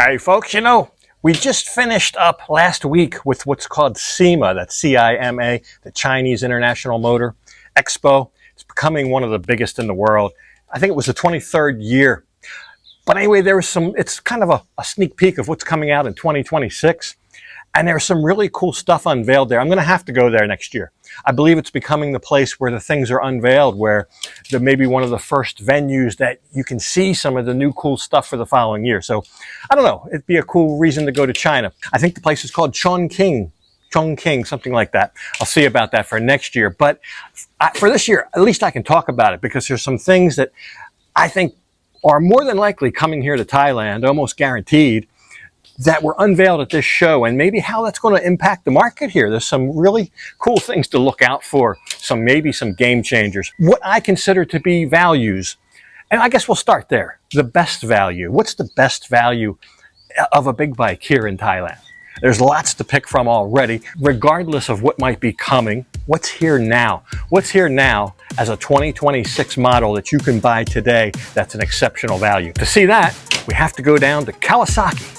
All right, folks, you know, we just finished up last week with what's called CIMA, that's C-I-M-A, the Chinese International Motor Expo. It's becoming one of the biggest in the world. I think it was the 23rd year. But anyway, there was it's kind of a sneak peek of what's coming out in 2026. And there's some really cool stuff unveiled there. I'm going to have to go there next year. I believe it's becoming the place where the things are unveiled, where there may be one of the first venues that you can see some of the new cool stuff for the following year. So I don't know, it'd be a cool reason to go to China. I think the place is called Chongqing, something like that. I'll see about that for next year. But for this year, at least I can talk about it, because there's some things that I think are more than likely coming here to Thailand, almost guaranteed, that were unveiled at this show, and maybe how that's going to impact the market here. There's some really cool things to look out for, maybe some game changers. What I consider to be values, and I guess we'll start there. The best value. What's the best value of a big bike here in Thailand? There's lots to pick from already, regardless of what might be coming. What's here now? What's here now as a 2026 model that you can buy today that's an exceptional value? To see that, we have to go down to Kawasaki.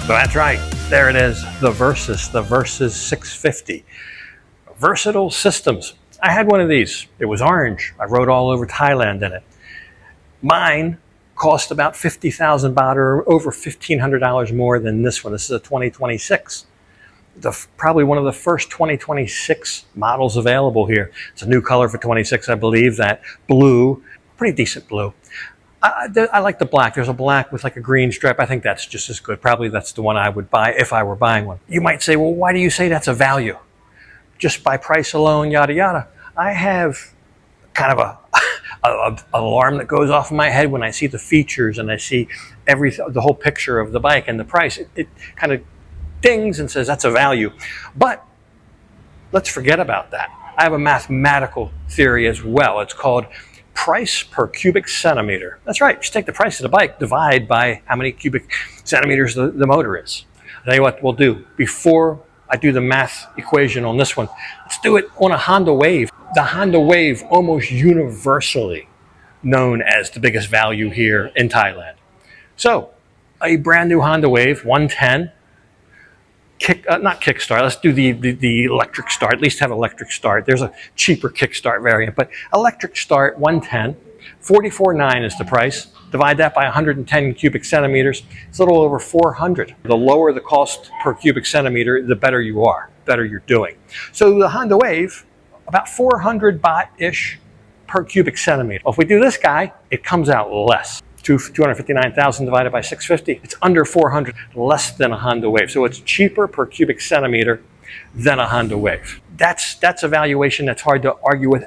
So that's right, there it is, the Versys 650. Versatile systems. I had one of these. It was orange. I rode all over Thailand in it. Mine cost about 50,000 baht, or over $1,500 more than this one. This is a 2026. Probably one of the first 2026 models available here. It's a new color for 26, I believe. That blue, pretty decent blue. I like the black. There's a black with like a green stripe. I think that's just as good. Probably that's the one I would buy if I were buying one. You might say, well, why do you say that's a value? Just by price alone, yada, yada. I have kind of an alarm that goes off in my head when I see the features and I see the whole picture of the bike and the price. It kind of dings and says that's a value. But let's forget about that. I have a mathematical theory as well. It's called price per cubic centimeter. That's right. Just take the price of the bike, divide by how many cubic centimeters the motor is. I'll tell you what we'll do. Before I do the math equation on this one, let's do it on a Honda Wave. The Honda Wave, almost universally known as the biggest value here in Thailand. So a brand new Honda Wave 110, not kickstart, let's do the electric start, at least have electric start. There's a cheaper kickstart variant, but electric start 110, 44.9 is the price. Divide that by 110 cubic centimeters, it's a little over 400. The lower the cost per cubic centimeter, the better you are, better you're doing. So the Honda Wave, about 400 baht-ish per cubic centimeter. Well, if we do this guy, it comes out less. 259,000 divided by 650, it's under 400, less than a Honda Wave. So it's cheaper per cubic centimeter than a Honda Wave. That's a valuation that's hard to argue with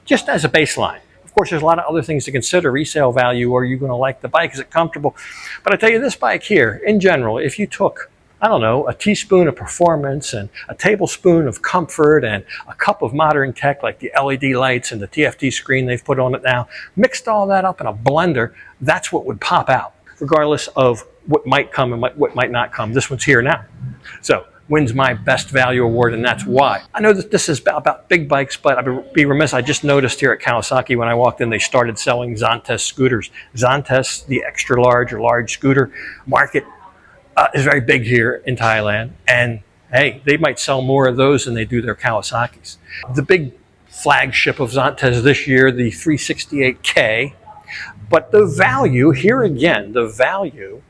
just as a baseline. Of course, there's a lot of other things to consider. Resale value, are you going to like the bike? Is it comfortable? But I tell you, this bike here, in general, if you took, I don't know, a teaspoon of performance and a tablespoon of comfort and a cup of modern tech like the LED lights and the TFT screen they've put on it now, mixed all that up in a blender, that's what would pop out, regardless of what might come and what might not come. This one's here now. So wins my best value award, and that's why. I know that this is about big bikes, but I'd be remiss. I just noticed here at Kawasaki when I walked in, they started selling Zantes scooters. Zantes, the extra large or large scooter market, is very big here in Thailand. And hey, they might sell more of those than they do their Kawasaki's. The big flagship of Zantes this year, the 368K. But the value, here again, the value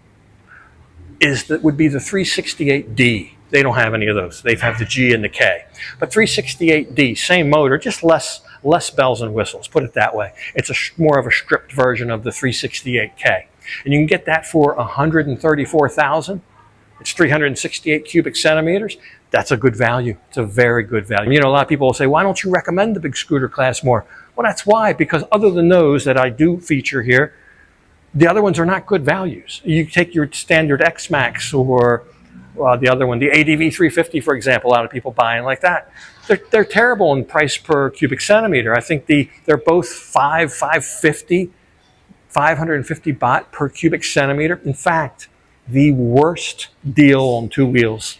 would be the 368D. They don't have any of those. They have the G and the K. But 368D, same motor, just less bells and whistles, put it that way. It's more of a stripped version of the 368K. And you can get that for 134,000. It's 368 cubic centimeters. That's a good value. It's a very good value. You know, a lot of people will say, why don't you recommend the big scooter class more? Well, that's why, because other than those that I do feature here, the other ones are not good values. You take your standard X-Max or The other one, the ADV 350, for example, a lot of people buying like that. They're terrible in price per cubic centimeter. I think they're both 550 baht per cubic centimeter. In fact, the worst deal on two wheels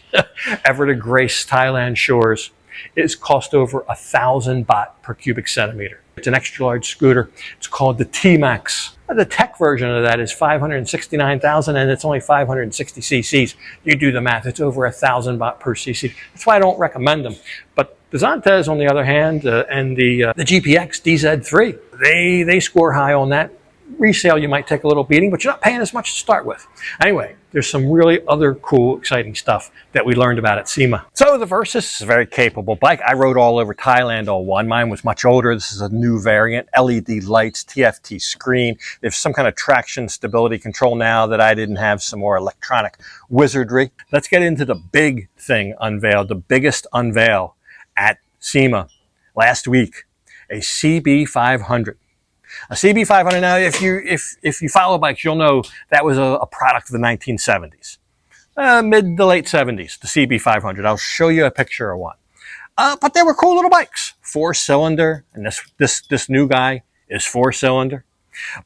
ever to grace Thailand shores is cost over 1,000 baht per cubic centimeter. It's an extra large scooter. It's called the T-Max. The tech version of that is 569,000 and it's only 560 cc's. You do the math, it's over 1,000 baht per cc. That's why I don't recommend them. But the Zantes, on the other hand, and the GPX DZ3, they score high on that. Resale, you might take a little beating, but you're not paying as much to start with. Anyway, there's some really other cool, exciting stuff that we learned about at CIMA. So the Versys is a very capable bike. I rode all over Thailand on one. Mine was much older. This is a new variant, LED lights, TFT screen. There's some kind of traction stability control now that I didn't have, some more electronic wizardry. Let's get into the big thing unveiled, the biggest unveil at CIMA last week, a CB500. A CB500, now if you follow bikes, you'll know that was a product of the 1970s, mid to late 70s, the CB500. I'll show you a picture of one. But they were cool little bikes, 4-cylinder, and this new guy is 4-cylinder.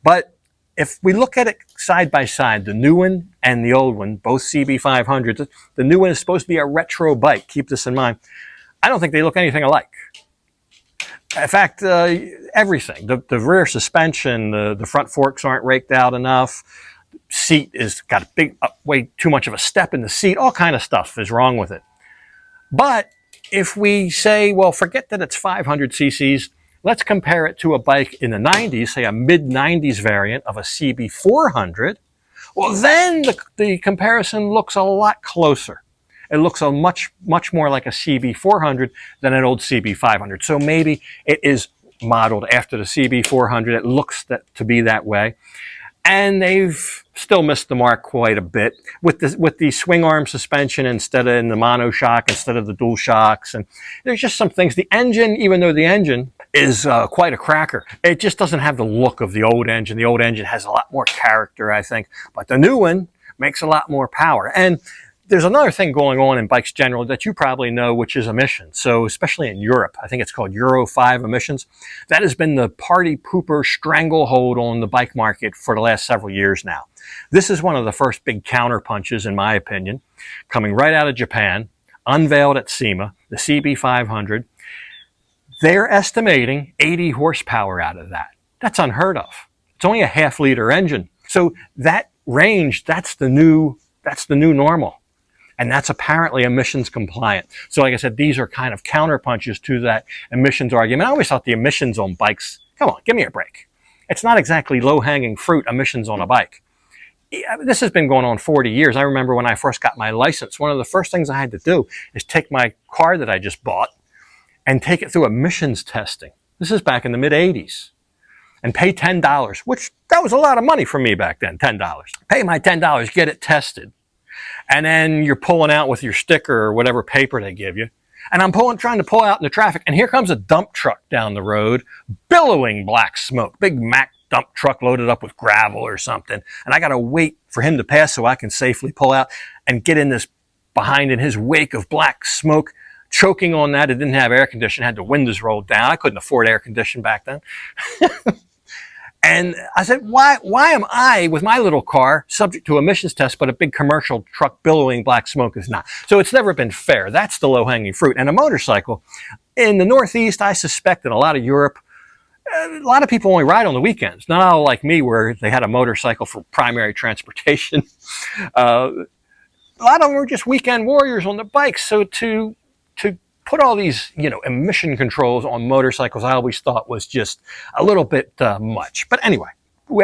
But if we look at it side by side, the new one and the old one, both CB500s, the new one is supposed to be a retro bike. Keep this in mind. I don't think they look anything alike. In fact, everything, the rear suspension, the front forks aren't raked out enough, seat is got a big, way too much of a step in the seat, all kind of stuff is wrong with it. But if we say, well, forget that it's 500 cc's, let's compare it to a bike in the 90s, say a mid-90s variant of a CB400, well, then the comparison looks a lot closer. It looks a much more like a CB400 than an old CB500. So maybe it is modeled after the CB400. It looks to be that way. And they've still missed the mark quite a bit with the swing arm suspension instead of in the monoshock instead of the dual shocks. And there's just some things. The engine, even though the engine is quite a cracker, it just doesn't have the look of the old engine. The old engine has a lot more character, I think. But the new one makes a lot more power. And there's another thing going on in bikes generally that you probably know, which is emissions. So especially in Europe, I think it's called Euro 5 emissions. That has been the party pooper stranglehold on the bike market for the last several years now. This is one of the first big counter punches, in my opinion, coming right out of Japan, unveiled at CIMA, the CB500. They're estimating 80 horsepower out of that. That's unheard of. It's only a half-liter engine. So that range, that's the new normal. And that's apparently emissions compliant. So like I said, these are kind of counterpunches to that emissions argument. I always thought the emissions on bikes, come on, give me a break. It's not exactly low-hanging fruit emissions on a bike. This has been going on 40 years. I remember when I first got my license, one of the first things I had to do is take my car that I just bought and take it through emissions testing. This is back in the mid-80s. And pay $10, which that was a lot of money for me back then, $10. Pay my $10, get it tested. And then you're pulling out with your sticker or whatever paper they give you. And I'm trying to pull out in the traffic, and here comes a dump truck down the road, billowing black smoke, big Mack dump truck loaded up with gravel or something. And I got to wait for him to pass so I can safely pull out and get in this behind in his wake of black smoke, choking on that. It didn't have air conditioning, had the windows rolled down. I couldn't afford air conditioning back then. And I said, why am I, with my little car, subject to emissions tests, but a big commercial truck billowing black smoke is not? So it's never been fair. That's the low-hanging fruit. And a motorcycle, in the Northeast, I suspect in a lot of Europe, a lot of people only ride on the weekends. Not all like me, where they had a motorcycle for primary transportation. A lot of them were just weekend warriors on the bikes. So to put all these, emission controls on motorcycles, I always thought was just a little bit much. But anyway,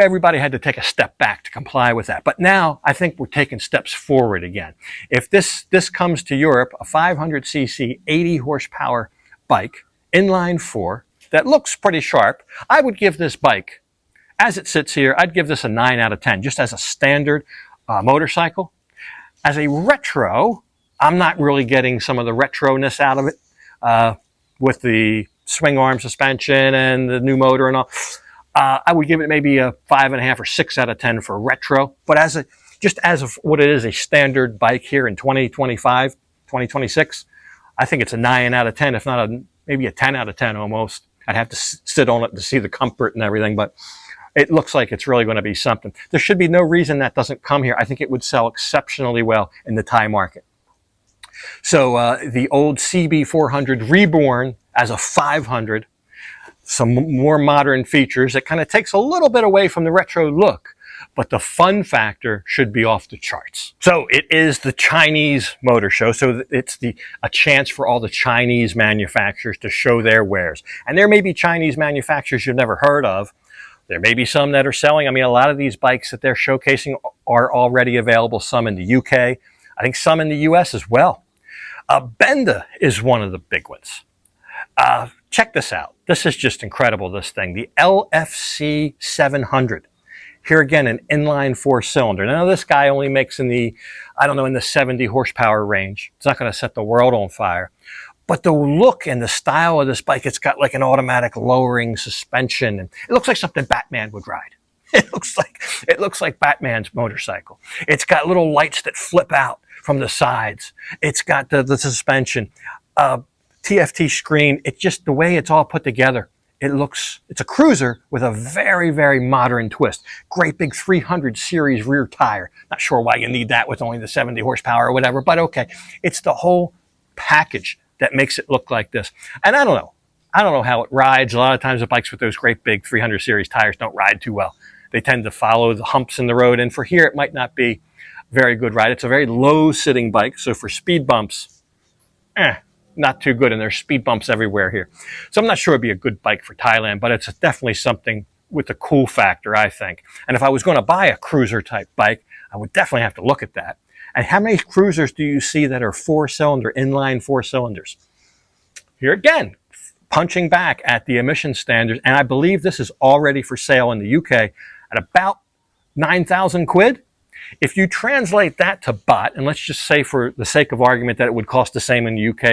everybody had to take a step back to comply with that. But now I think we're taking steps forward again. If this comes to Europe, a 500cc, 80 horsepower bike, inline 4, that looks pretty sharp, I would give this bike, as it sits here, I'd give this a 9 out of 10, just as a standard motorcycle. As a retro, I'm not really getting some of the retroness out of it with the swing arm suspension and the new motor and all. I would give it maybe a 5.5 or 6 out of 10 for retro. But as just as of what it is, a standard bike here in 2025, 2026, I think it's a 9 out of 10, if not maybe a 10 out of 10 almost. I'd have to sit on it to see the comfort and everything, but it looks like it's really going to be something. There should be no reason that doesn't come here. I think it would sell exceptionally well in the Thai market. So the old CB400 reborn as a 500, some more modern features. It kind of takes a little bit away from the retro look, but the fun factor should be off the charts. So it is the Chinese motor show. So it's a chance for all the Chinese manufacturers to show their wares. And there may be Chinese manufacturers you've never heard of. There may be some that are selling. I mean, a lot of these bikes that they're showcasing are already available, some in the UK. I think some in the US as well. Benda is one of the big ones. Check this out. This is just incredible, this thing. The LFC700. Here again, an inline 4-cylinder. Now, this guy only makes in the, I don't know, in the 70 horsepower range. It's not going to set the world on fire. But the look and the style of this bike, it's got like an automatic lowering suspension. And it looks like something Batman would ride. It looks like Batman's motorcycle. It's got little lights that flip out from the sides. It's got the suspension, TFT screen. It's just the way it's all put together. It's a cruiser with a very, very modern twist. Great big 300 series rear tire. Not sure why you need that with only the 70 horsepower or whatever, but okay. It's the whole package that makes it look like this. And I don't know how it rides. A lot of times the bikes with those great big 300 series tires don't ride too well. They tend to follow the humps in the road. And for here, it might not be very good ride. It's a very low sitting bike. So for speed bumps, not too good. And there's speed bumps everywhere here. So I'm not sure it'd be a good bike for Thailand, but it's definitely something with a cool factor, I think. And if I was going to buy a cruiser type bike, I would definitely have to look at that. And how many cruisers do you see that are 4-cylinder, inline 4 cylinders? Here again, punching back at the emission standards. And I believe this is already for sale in the UK at about 9,000 quid. If you translate that to baht, and let's just say for the sake of argument that it would cost the same in the UK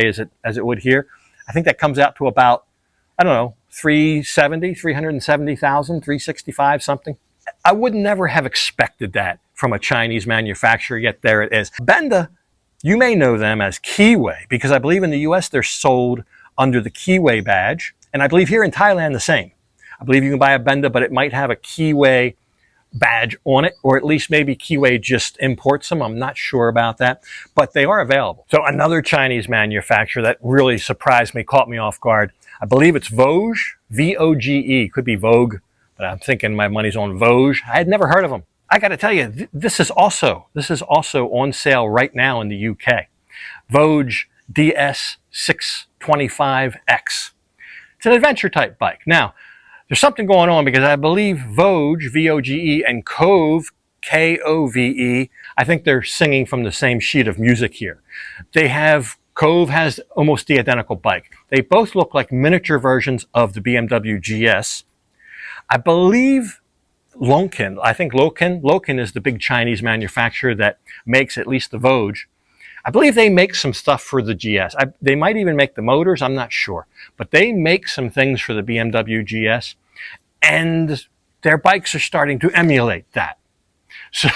as it would here, I think that comes out to about, I don't know, 370,000, 365, something. I would never have expected that from a Chinese manufacturer, yet there it is. Benda, you may know them as Keyway, because I believe in the US they're sold under the Keyway badge, and I believe here in Thailand the same. I believe you can buy a Benda, but it might have a Keyway badge on it, or at least maybe Keyway just imports them. I'm not sure about that, but they are available. So another Chinese manufacturer that really surprised me, caught me off guard. I believe it's VOGE, V-O-G-E, could be Vogue, but I'm thinking my money's on VOGE. I had never heard of them. I got to tell you, this is also on sale right now in the UK. VOGE DS625X. It's an adventure type bike. Now, there's something going on because I believe VOGE, V-O-G-E, and Kove, K-O-V-E, I think they're singing from the same sheet of music here. Kove has almost the identical bike. They both look like miniature versions of the BMW GS. I believe Loken is the big Chinese manufacturer that makes at least the VOGE. I believe they make some stuff for the GS. They might even make the motors, I'm not sure. But they make some things for the BMW GS, and their bikes are starting to emulate that. So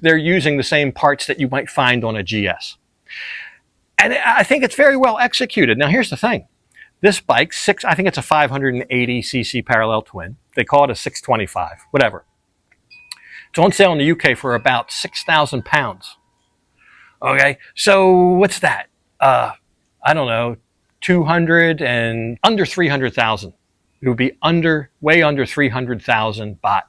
they're using the same parts that you might find on a GS. And I think it's very well executed. Now, here's the thing. This bike, I think it's a 580cc parallel twin. They call it a 625, whatever. It's on sale in the UK for about £6,000. Okay, so what's that? I don't know, 200 and under 300,000. It would be way under 300,000 baht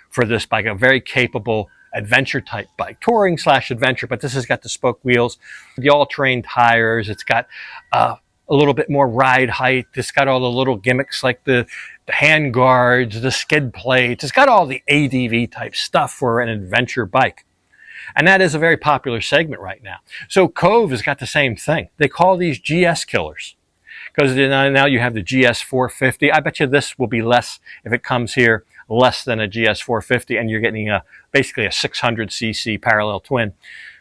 for this bike, a very capable adventure type bike, touring / adventure, but this has got the spoke wheels, the all-terrain tires. It's got a little bit more ride height. It's got all the little gimmicks like the hand guards, the skid plates. It's got all the ADV type stuff for an adventure bike. And that is a very popular segment right now. So Kove has got the same thing. They call these GS killers because now you have the GS 450. I bet you this will be less, if it comes here, less than a GS 450, and you're getting basically a 600cc parallel twin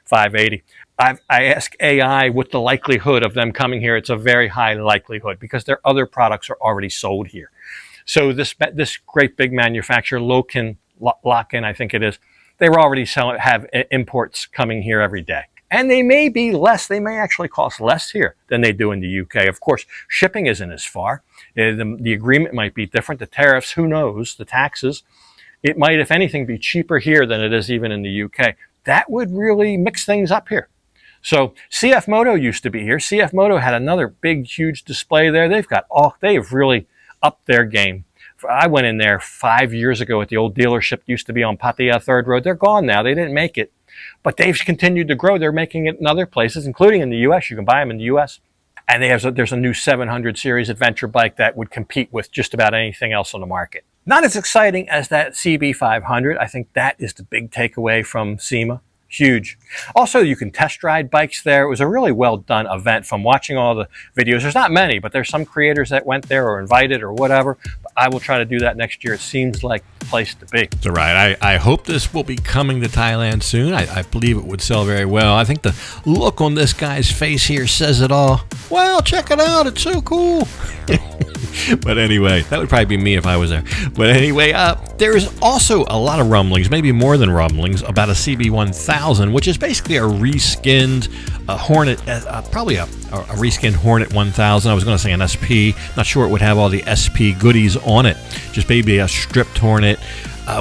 580. I asked AI what the likelihood of them coming here. It's a very high likelihood because their other products are already sold here. So this great big manufacturer, Loken, I think it is, they were already have imports coming here every day. And they may be less, they may actually cost less here than they do in the UK. Of course, shipping isn't as far. The agreement might be different. The tariffs, who knows, the taxes. It might, if anything, be cheaper here than it is even in the UK. That would really mix things up here. So CF Moto used to be here. CF Moto had another big, huge display there. They've really upped their game. I went in there 5 years ago at the old dealership, used to be on Pattaya 3rd Road. They're gone now. They didn't make it. But they've continued to grow. They're making it in other places, including in the U.S. You can buy them in the U.S. And there's a new 700 series adventure bike that would compete with just about anything else on the market. Not as exciting as that CB500. I think that is the big takeaway from CIMA. Huge. Also, you can test ride bikes there. It was a really well done event from watching all the videos. There's not many, but there's some creators that went there or invited or whatever. But I will try to do that next year. It seems like the place to be. That's right. I hope this will be coming to Thailand soon. I believe it would sell very well. I think the look on this guy's face here says it all. Well, check it out. It's so cool. But anyway, that would probably be me if I was there. But anyway, there's also a lot of rumblings, maybe more than rumblings, about a CB1000, which is basically a reskinned Hornet, probably a reskinned Hornet 1000. I was going to say an SP. Not sure it would have all the SP goodies on it. Just maybe a stripped Hornet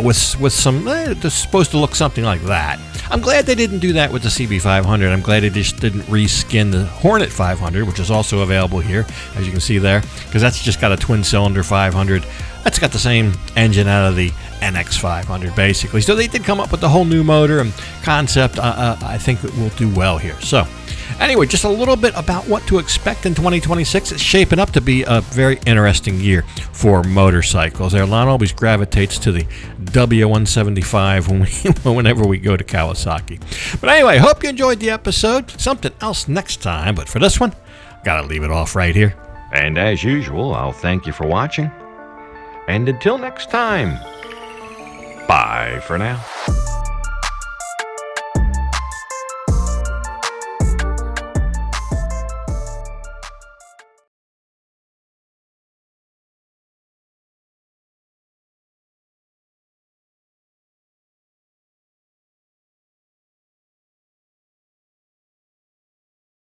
with some, it's supposed to look something like that. I'm glad they didn't do that with the CB500. I'm glad they just didn't reskin the Hornet 500, which is also available here, as you can see there, because that's just got a twin-cylinder 500. That's got the same engine out of the NX 500, basically. So they did come up with a whole new motor and concept. I think it will do well here. So anyway, just a little bit about what to expect in 2026. It's shaping up to be a very interesting year for motorcycles. Airline always gravitates to the W175 whenever we go to Kawasaki. But anyway, hope you enjoyed the episode. Something else next time, but for this one, gotta leave it off right here. And as usual, I'll thank you for watching. And until next time, bye for now.